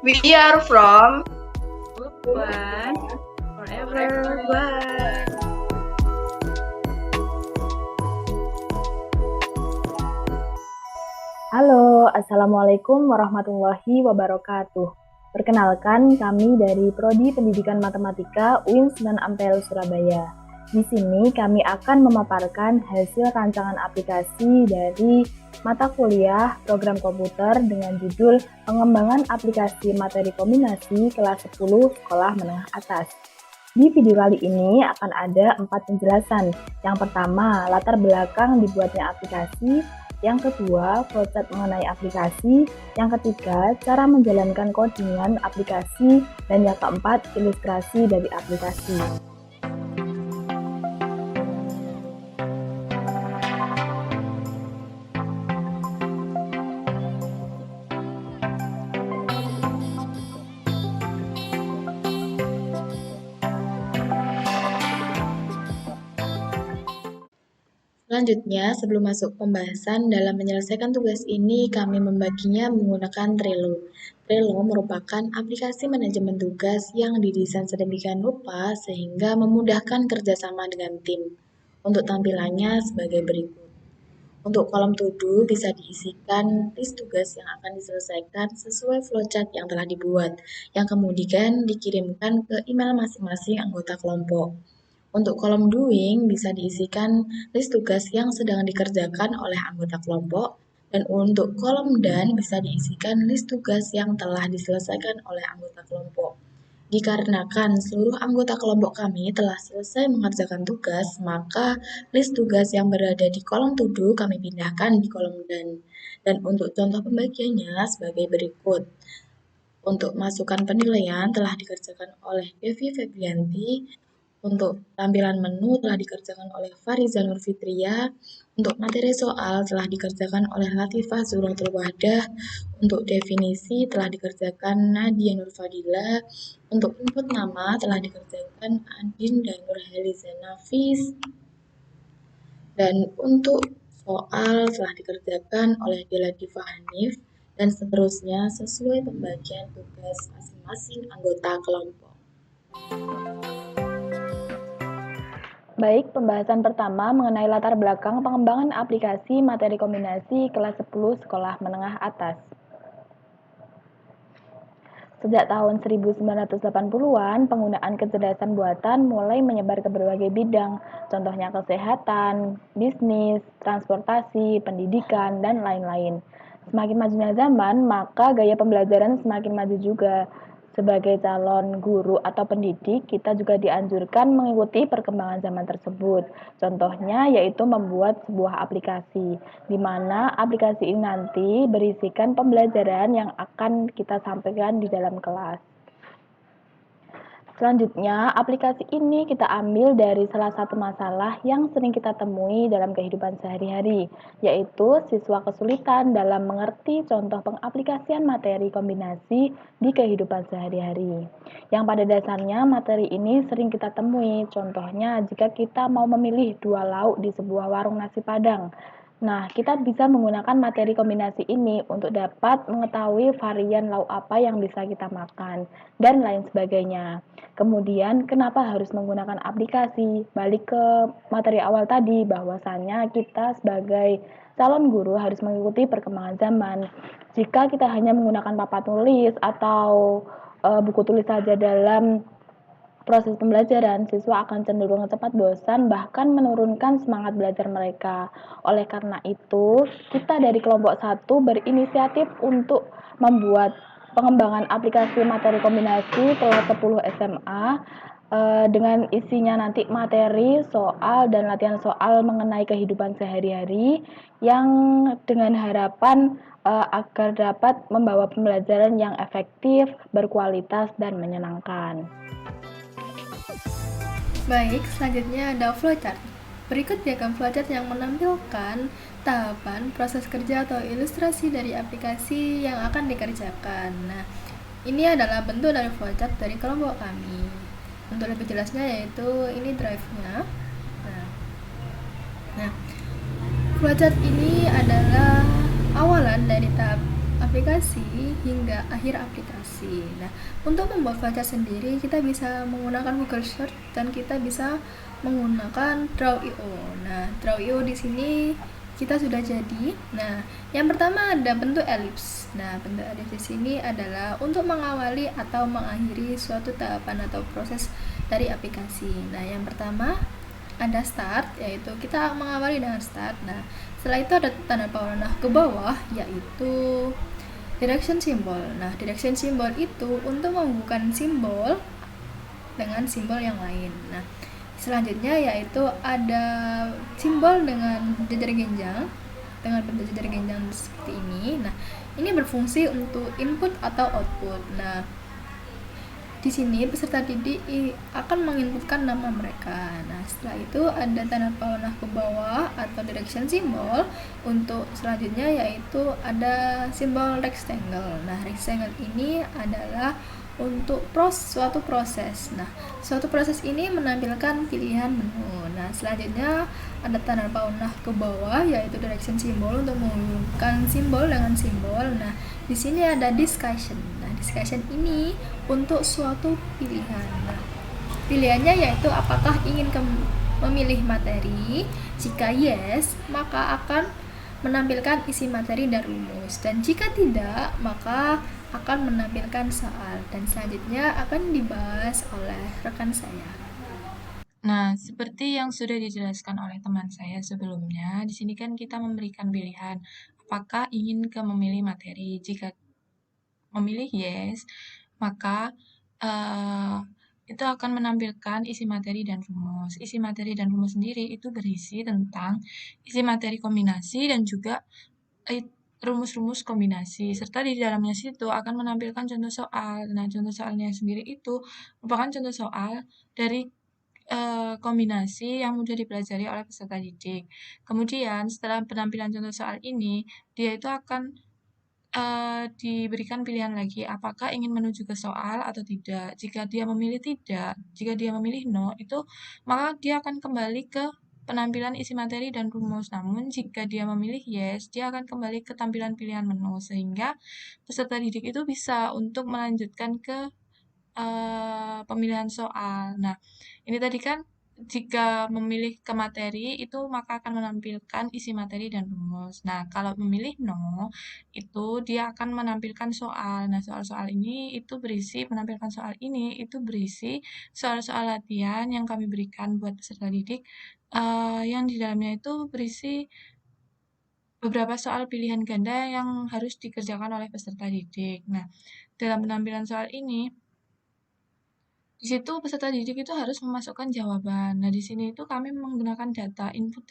We are from One, forever one. Halo, Assalamualaikum warahmatullahi wabarakatuh. Perkenalkan, kami dari Prodi Pendidikan Matematika UIN Sunan Ampel, Surabaya. Di sini kami akan memaparkan hasil rancangan aplikasi dari mata kuliah program komputer dengan judul Pengembangan Aplikasi Materi Kombinasi kelas 10 Sekolah Menengah Atas. Di video kali ini akan ada 4 penjelasan. Yang pertama, latar belakang dibuatnya aplikasi. Yang kedua, flowchart mengenai aplikasi. Yang ketiga, cara menjalankan codingan aplikasi. Dan yang keempat, ilustrasi dari aplikasi. Selanjutnya, sebelum masuk pembahasan, dalam menyelesaikan tugas ini kami membaginya menggunakan Trello. Trello merupakan aplikasi manajemen tugas yang didesain sedemikian rupa sehingga memudahkan kerjasama dengan tim. Untuk tampilannya sebagai berikut. Untuk kolom to do bisa diisikan list tugas yang akan diselesaikan sesuai flowchart yang telah dibuat, yang kemudian dikirimkan ke email masing-masing anggota kelompok. Untuk kolom doing bisa diisikan list tugas yang sedang dikerjakan oleh anggota kelompok, dan untuk kolom done bisa diisikan list tugas yang telah diselesaikan oleh anggota kelompok. Dikarenakan seluruh anggota kelompok kami telah selesai mengerjakan tugas, maka list tugas yang berada di kolom to do kami pindahkan di kolom done. Dan untuk contoh pembagiannya sebagai berikut. Untuk masukan penilaian telah dikerjakan oleh Devi Febrianti. Untuk tampilan menu telah dikerjakan oleh Fariza Nurfitria. Untuk materi soal telah dikerjakan oleh Latifah Zuratul Wahdah. Untuk definisi telah dikerjakan Nadia Nurfadila. Untuk input nama telah dikerjakan Adin dan Nurhaliza Nafis. Dan untuk soal telah dikerjakan oleh Dela Diva Hanif. Dan seterusnya sesuai pembagian tugas masing-masing anggota kelompok. Baik, pembahasan pertama mengenai latar belakang pengembangan aplikasi materi kombinasi kelas 10 sekolah menengah atas. Sejak tahun 1980-an, penggunaan kecerdasan buatan mulai menyebar ke berbagai bidang, contohnya kesehatan, bisnis, transportasi, pendidikan, dan lain-lain. Semakin majunya zaman, maka gaya pembelajaran semakin maju juga. Sebagai calon guru atau pendidik, kita juga dianjurkan mengikuti perkembangan zaman tersebut. Contohnya yaitu membuat sebuah aplikasi, di mana aplikasi ini nanti berisikan pembelajaran yang akan kita sampaikan di dalam kelas. Selanjutnya, aplikasi ini kita ambil dari salah satu masalah yang sering kita temui dalam kehidupan sehari-hari, yaitu siswa kesulitan dalam mengerti contoh pengaplikasian materi kombinasi di kehidupan sehari-hari. Yang pada dasarnya materi ini sering kita temui, contohnya jika kita mau memilih 2 lauk di sebuah warung nasi Padang. Nah, kita bisa menggunakan materi kombinasi ini untuk dapat mengetahui varian lauk apa yang bisa kita makan, dan lain sebagainya. Kemudian, kenapa harus menggunakan aplikasi? Balik ke materi awal tadi, bahwasannya kita sebagai calon guru harus mengikuti perkembangan zaman. Jika kita hanya menggunakan papan tulis atau buku tulis saja dalam proses pembelajaran, siswa akan cenderung cepat bosan, bahkan menurunkan semangat belajar mereka. Oleh karena itu, kita dari kelompok 1 berinisiatif untuk membuat pengembangan aplikasi materi kombinasi kelas 10 SMA dengan isinya nanti materi, soal, dan latihan soal mengenai kehidupan sehari-hari yang dengan harapan agar dapat membawa pembelajaran yang efektif, berkualitas, dan menyenangkan. Baik, selanjutnya ada flowchart. Berikut diagram flowchart yang menampilkan tahapan, proses kerja atau ilustrasi dari aplikasi yang akan dikerjakan. Nah, ini adalah bentuk dari flowchart dari kelompok kami. Untuk lebih jelasnya yaitu ini drive-nya. Nah, flowchart ini adalah awalan dari tahap aplikasi hingga akhir aplikasi. Nah, untuk membuat flowchart sendiri kita bisa menggunakan Google Search dan kita bisa menggunakan Draw.io. Nah, Draw.io di sini kita sudah jadi. Nah, yang pertama ada bentuk elips. Nah, bentuk elips di sini adalah untuk mengawali atau mengakhiri suatu tahapan atau proses dari aplikasi. Nah, yang pertama ada start, yaitu kita mengawali dengan start. Nah, setelah itu ada tanda panah ke bawah, yaitu direction symbol. Nah, direction symbol itu untuk menghubungkan simbol dengan simbol yang lain. Nah, selanjutnya yaitu ada simbol dengan jejer genjang, dengan bentuk jejer genjang seperti ini. Nah, ini berfungsi untuk input atau output. Nah, di sini peserta didik akan menginputkan nama mereka. Nah, setelah itu ada tanda panah ke bawah atau direction symbol. Untuk selanjutnya yaitu ada simbol rectangle. Nah, rectangle ini adalah untuk suatu proses. Nah, suatu proses ini menampilkan pilihan menu. Nah, selanjutnya ada tanda panah ke bawah yaitu direction symbol untuk menghubungkan simbol dengan simbol. Nah, di sini ada discussion. Nah, discussion ini untuk suatu pilihan. Nah, pilihannya yaitu apakah ingin memilih materi. Jika yes, maka akan menampilkan isi materi dan rumus, dan jika tidak, maka akan menampilkan soal, dan selanjutnya akan dibahas oleh rekan saya. Nah, seperti yang sudah dijelaskan oleh teman saya sebelumnya, di sini kan kita memberikan pilihan apakah ingin memilih materi. Jika memilih yes, maka itu akan menampilkan isi materi dan rumus. Isi materi dan rumus sendiri itu berisi tentang isi materi kombinasi dan juga rumus-rumus kombinasi, serta di dalamnya situ akan menampilkan contoh soal. Nah, contoh soalnya sendiri itu merupakan contoh soal dari kombinasi yang mudah dipelajari oleh peserta didik. Kemudian, setelah penampilan contoh soal ini, dia itu akan diberikan pilihan lagi apakah ingin menuju ke soal atau tidak. Jika dia memilih tidak, jika dia memilih no, itu maka dia akan kembali ke penampilan isi materi dan rumus. Namun jika dia memilih yes, dia akan kembali ke tampilan pilihan menu sehingga peserta didik itu bisa untuk melanjutkan ke pemilihan soal. Nah, ini tadi kan jika memilih ke materi itu maka akan menampilkan isi materi dan rumus. Nah, kalau memilih no, itu dia akan menampilkan soal. Nah, soal-soal ini itu berisi, menampilkan soal ini itu berisi soal-soal latihan yang kami berikan buat peserta didik, yang di dalamnya itu berisi beberapa soal pilihan ganda yang harus dikerjakan oleh peserta didik. Nah, dalam penampilan soal ini, di situ peserta didik itu harus memasukkan jawaban. Nah, di sini itu kami menggunakan data input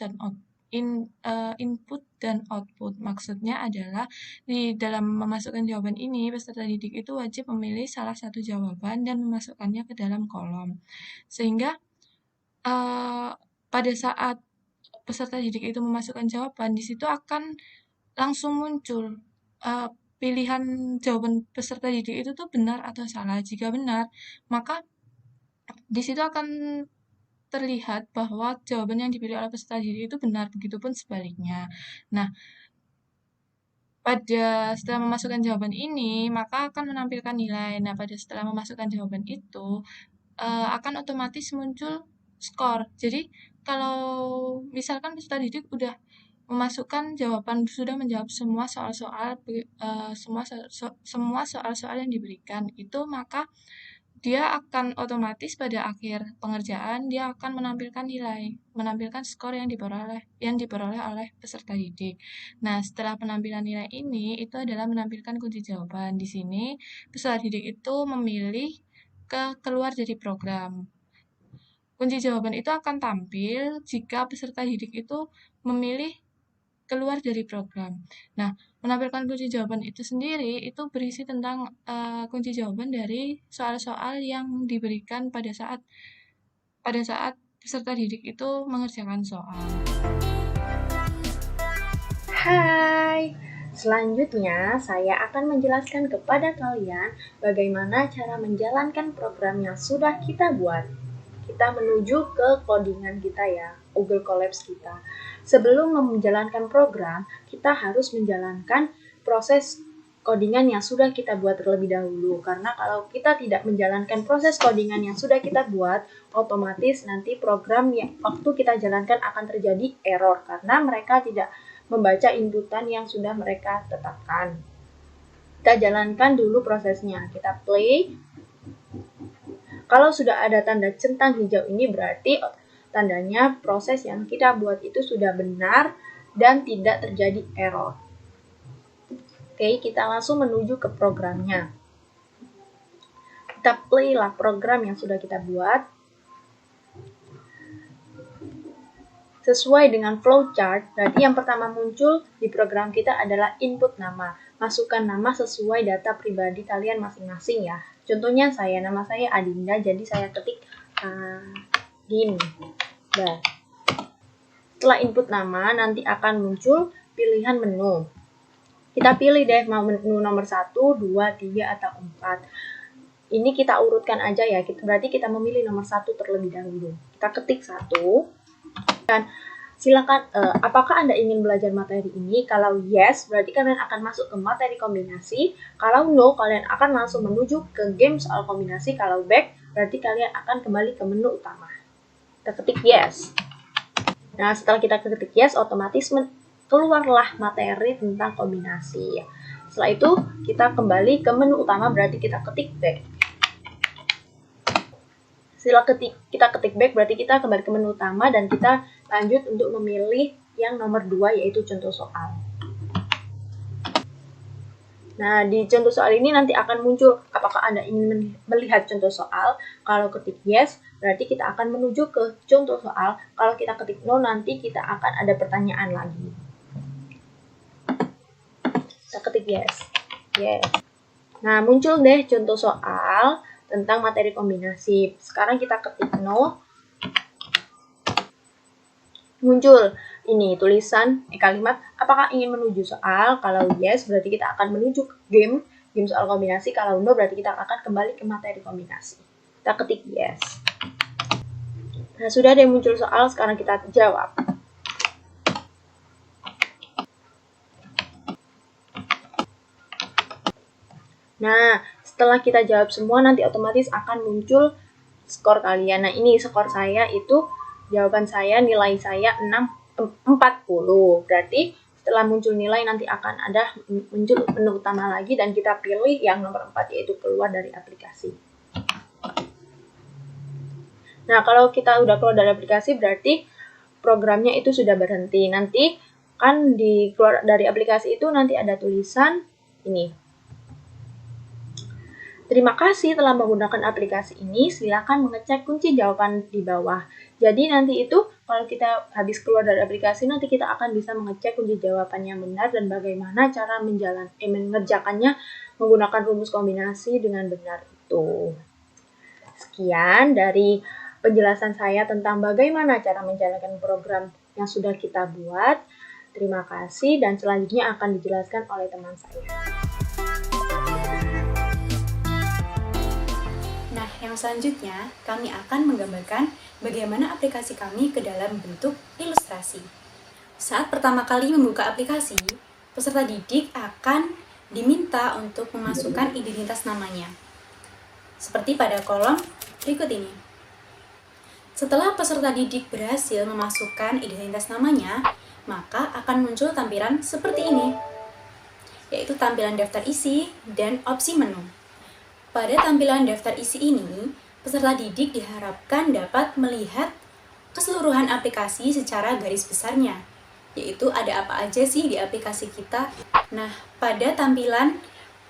dan output. Maksudnya adalah di dalam memasukkan jawaban ini, peserta didik itu wajib memilih salah satu jawaban dan memasukkannya ke dalam kolom. Sehingga pada saat peserta didik itu memasukkan jawaban, di situ akan langsung muncul pilihan jawaban peserta didik itu tuh benar atau salah. Jika benar, maka di situ akan terlihat bahwa jawaban yang dipilih oleh peserta didik itu benar, begitupun sebaliknya. Nah, setelah memasukkan jawaban ini, maka akan menampilkan nilai. Nah, setelah memasukkan jawaban itu, akan otomatis muncul skor. Jadi, kalau misalkan peserta didik udah memasukkan jawaban, sudah menjawab semua soal-soal semua soal-soal yang diberikan itu, maka dia akan otomatis pada akhir pengerjaan dia akan menampilkan nilai, menampilkan skor yang diperoleh oleh peserta didik. Nah, setelah penampilan nilai ini itu adalah menampilkan kunci jawaban. Di sini peserta didik itu memilih keluar dari program. Kunci jawaban itu akan tampil jika peserta didik itu memilih keluar dari program. Nah, menampilkan kunci jawaban itu sendiri itu berisi tentang kunci jawaban dari soal-soal yang diberikan pada saat peserta didik itu mengerjakan soal. Hai, selanjutnya saya akan menjelaskan kepada kalian bagaimana cara menjalankan program yang sudah kita buat. Kita menuju ke codingan kita ya, Google Colabs kita. Sebelum menjalankan program, kita harus menjalankan proses codingan yang sudah kita buat terlebih dahulu. Karena kalau kita tidak menjalankan proses codingan yang sudah kita buat, otomatis nanti program yang waktu kita jalankan akan terjadi error karena mereka tidak membaca inputan yang sudah mereka tetapkan. Kita jalankan dulu prosesnya. Kita play. Kalau sudah ada tanda centang hijau ini berarti tandanya proses yang kita buat itu sudah benar dan tidak terjadi error. Oke, kita langsung menuju ke programnya. Kita play lah program yang sudah kita buat. Sesuai dengan flowchart, berarti yang pertama muncul di program kita adalah input nama. Masukkan nama sesuai data pribadi kalian masing-masing ya. Contohnya nama saya Adinda, jadi saya ketik Adinda. Setelah input nama, nanti akan muncul pilihan menu. Kita pilih deh mau menu nomor 1, 2, 3, atau 4. Ini kita urutkan aja ya, berarti kita memilih nomor 1 terlebih dahulu. Kita ketik 1, dan silakan apakah Anda ingin belajar materi ini? Kalau yes, berarti kalian akan masuk ke materi kombinasi. Kalau no, kalian akan langsung menuju ke game soal kombinasi. Kalau back, berarti kalian akan kembali ke menu utama. Kita ketik yes. Nah, setelah kita ketik yes, otomatis keluarlah materi tentang kombinasi. Setelah itu, kita kembali ke menu utama, berarti kita ketik back. Setelah kita ketik back, berarti kita kembali ke menu utama dan kita lanjut untuk memilih yang nomor 2, yaitu contoh soal. Nah, di contoh soal ini nanti akan muncul apakah Anda ingin melihat contoh soal. Kalau ketik yes, berarti kita akan menuju ke contoh soal. Kalau kita ketik no, nanti kita akan ada pertanyaan lagi. Kita ketik yes. Nah, muncul deh contoh soal tentang materi kombinasi. Sekarang kita ketik no. Muncul ini tulisan kalimat apakah ingin menuju soal. Kalau yes, berarti kita akan menuju ke game soal kombinasi. Kalau no, berarti kita akan kembali ke materi kombinasi. Kita ketik yes. Nah, sudah ada yang muncul soal, sekarang kita jawab. Nah, setelah kita jawab semua, nanti otomatis akan muncul skor kalian. Nah, ini skor saya itu, jawaban saya, nilai saya 40. Berarti setelah muncul nilai, nanti akan ada muncul menu utama lagi, dan kita pilih yang nomor 4, yaitu keluar dari aplikasi. Nah, kalau kita udah keluar dari aplikasi, berarti programnya itu sudah berhenti. Nanti kan di keluar dari aplikasi itu nanti ada tulisan ini. Terima kasih telah menggunakan aplikasi ini, silakan mengecek kunci jawaban di bawah. Jadi nanti itu kalau kita habis keluar dari aplikasi, nanti kita akan bisa mengecek kunci jawaban yang benar dan bagaimana cara mengerjakannya menggunakan rumus kombinasi dengan benar itu. Sekian dari penjelasan saya tentang bagaimana cara menjalankan program yang sudah kita buat. Terima kasih, dan selanjutnya akan dijelaskan oleh teman saya. Nah, yang selanjutnya kami akan menggambarkan bagaimana aplikasi kami ke dalam bentuk ilustrasi. Saat pertama kali membuka aplikasi, peserta didik akan diminta untuk memasukkan identitas namanya. Seperti pada kolom berikut ini. Setelah peserta didik berhasil memasukkan identitas namanya, maka akan muncul tampilan seperti ini, yaitu tampilan daftar isi dan opsi menu. Pada tampilan daftar isi ini, peserta didik diharapkan dapat melihat keseluruhan aplikasi secara garis besarnya, yaitu ada apa aja sih di aplikasi kita. Nah, pada tampilan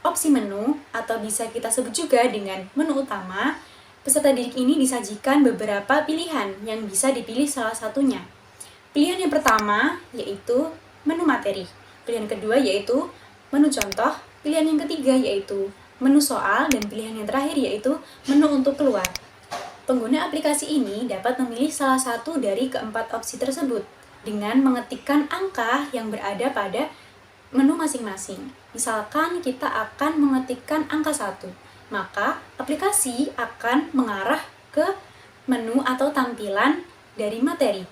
opsi menu, atau bisa kita sebut juga dengan menu utama, peserta didik ini disajikan beberapa pilihan yang bisa dipilih salah satunya. Pilihan yang pertama yaitu menu materi, pilihan kedua yaitu menu contoh, pilihan yang ketiga yaitu menu soal, dan pilihan yang terakhir yaitu menu untuk keluar. Pengguna aplikasi ini dapat memilih salah satu dari keempat opsi tersebut dengan mengetikkan angka yang berada pada menu masing-masing. Misalkan kita akan mengetikkan angka 1, maka aplikasi akan mengarah ke menu atau tampilan dari materi.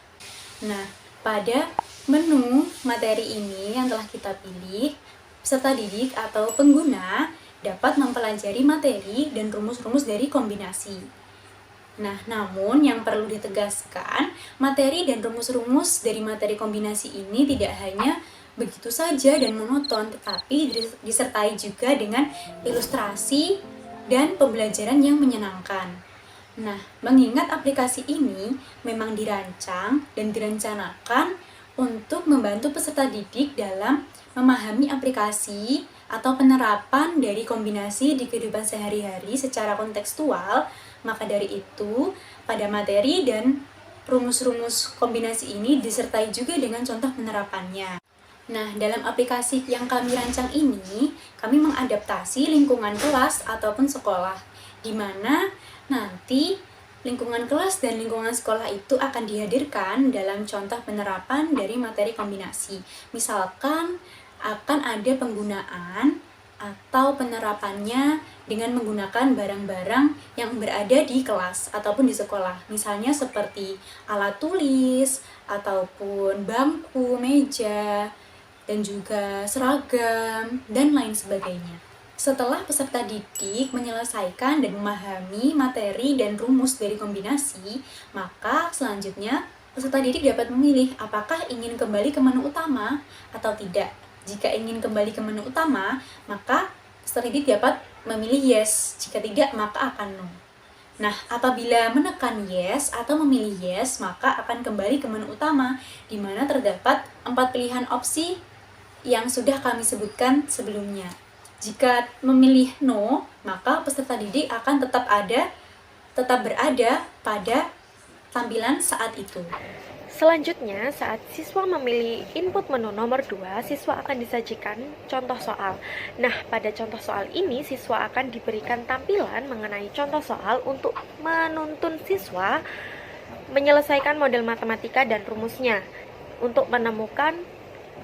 Nah, pada menu materi ini yang telah kita pilih, peserta didik atau pengguna dapat mempelajari materi dan rumus-rumus dari kombinasi. Nah, namun yang perlu ditegaskan, materi dan rumus-rumus dari materi kombinasi ini tidak hanya begitu saja dan monoton, tetapi disertai juga dengan ilustrasi dan pembelajaran yang menyenangkan. Nah, mengingat aplikasi ini memang dirancang dan direncanakan untuk membantu peserta didik dalam memahami aplikasi atau penerapan dari kombinasi di kehidupan sehari-hari secara kontekstual, maka dari itu, pada materi dan rumus-rumus kombinasi ini disertai juga dengan contoh penerapannya. Nah, dalam aplikasi yang kami rancang ini, kami mengadaptasi lingkungan kelas ataupun sekolah, di mana nanti lingkungan kelas dan lingkungan sekolah itu akan dihadirkan dalam contoh penerapan dari materi kombinasi. Misalkan akan ada penggunaan atau penerapannya dengan menggunakan barang-barang yang berada di kelas ataupun di sekolah. Misalnya seperti alat tulis, ataupun bangku, meja, dan juga seragam, dan lain sebagainya. Setelah peserta didik menyelesaikan dan memahami materi dan rumus dari kombinasi, maka selanjutnya peserta didik dapat memilih apakah ingin kembali ke menu utama atau tidak. Jika ingin kembali ke menu utama, maka peserta didik dapat memilih yes. Jika tidak, maka akan no. Nah, apabila menekan yes atau memilih yes, maka akan kembali ke menu utama, di mana terdapat 4 pilihan opsi yang sudah kami sebutkan sebelumnya. Jika memilih no, maka peserta didik akan tetap berada pada tampilan saat itu. Selanjutnya, saat siswa memilih input menu nomor 2, siswa akan disajikan contoh soal. Nah, pada contoh soal ini, siswa akan diberikan tampilan mengenai contoh soal untuk menuntun siswa menyelesaikan model matematika dan rumusnya untuk menemukan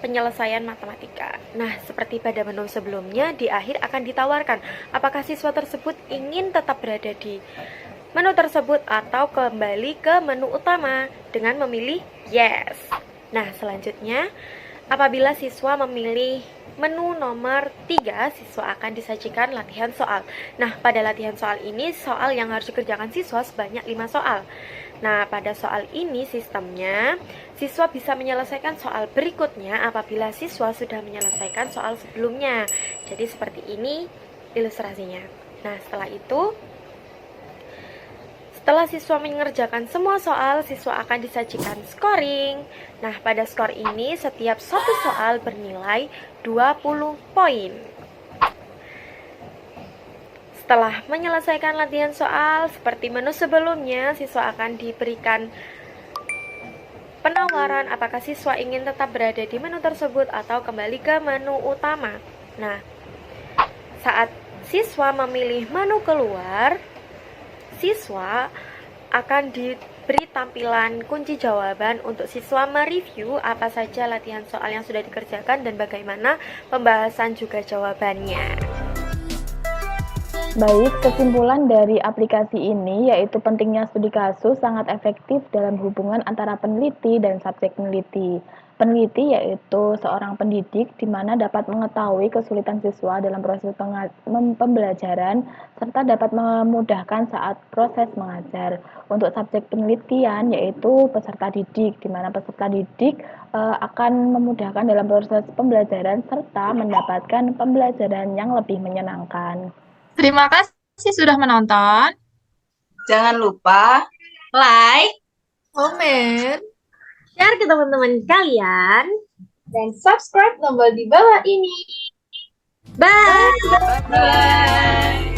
penyelesaian matematika. Nah, seperti pada menu sebelumnya, di akhir akan ditawarkan apakah siswa tersebut ingin tetap berada di menu tersebut atau kembali ke menu utama dengan memilih yes. Nah, selanjutnya, apabila siswa memilih menu nomor 3, siswa akan disajikan latihan soal. Nah, pada latihan soal ini, soal yang harus dikerjakan siswa sebanyak 5 soal. Nah, pada soal ini sistemnya, siswa bisa menyelesaikan soal berikutnya apabila siswa sudah menyelesaikan soal sebelumnya. Jadi seperti ini ilustrasinya. Nah, setelah siswa mengerjakan semua soal, siswa akan disajikan scoring. Nah, pada skor ini setiap satu soal bernilai 20 poin. Setelah menyelesaikan latihan soal, seperti menu sebelumnya, siswa akan diberikan penawaran apakah siswa ingin tetap berada di menu tersebut atau kembali ke menu utama. Nah, saat siswa memilih menu keluar, siswa akan diberi tampilan kunci jawaban untuk siswa mereview apa saja latihan soal yang sudah dikerjakan dan bagaimana pembahasan juga jawabannya. Baik, kesimpulan dari aplikasi ini yaitu pentingnya studi kasus sangat efektif dalam hubungan antara peneliti dan subjek peneliti. Peneliti yaitu seorang pendidik di mana dapat mengetahui kesulitan siswa dalam proses pembelajaran serta dapat memudahkan saat proses mengajar. Untuk subjek penelitian yaitu peserta didik di mana peserta didik akan memudahkan dalam proses pembelajaran serta mendapatkan pembelajaran yang lebih menyenangkan. Terima kasih sudah menonton. Jangan lupa like, Komen, Share ke teman-teman kalian. dan subscribe tombol di bawah ini. Bye! Bye!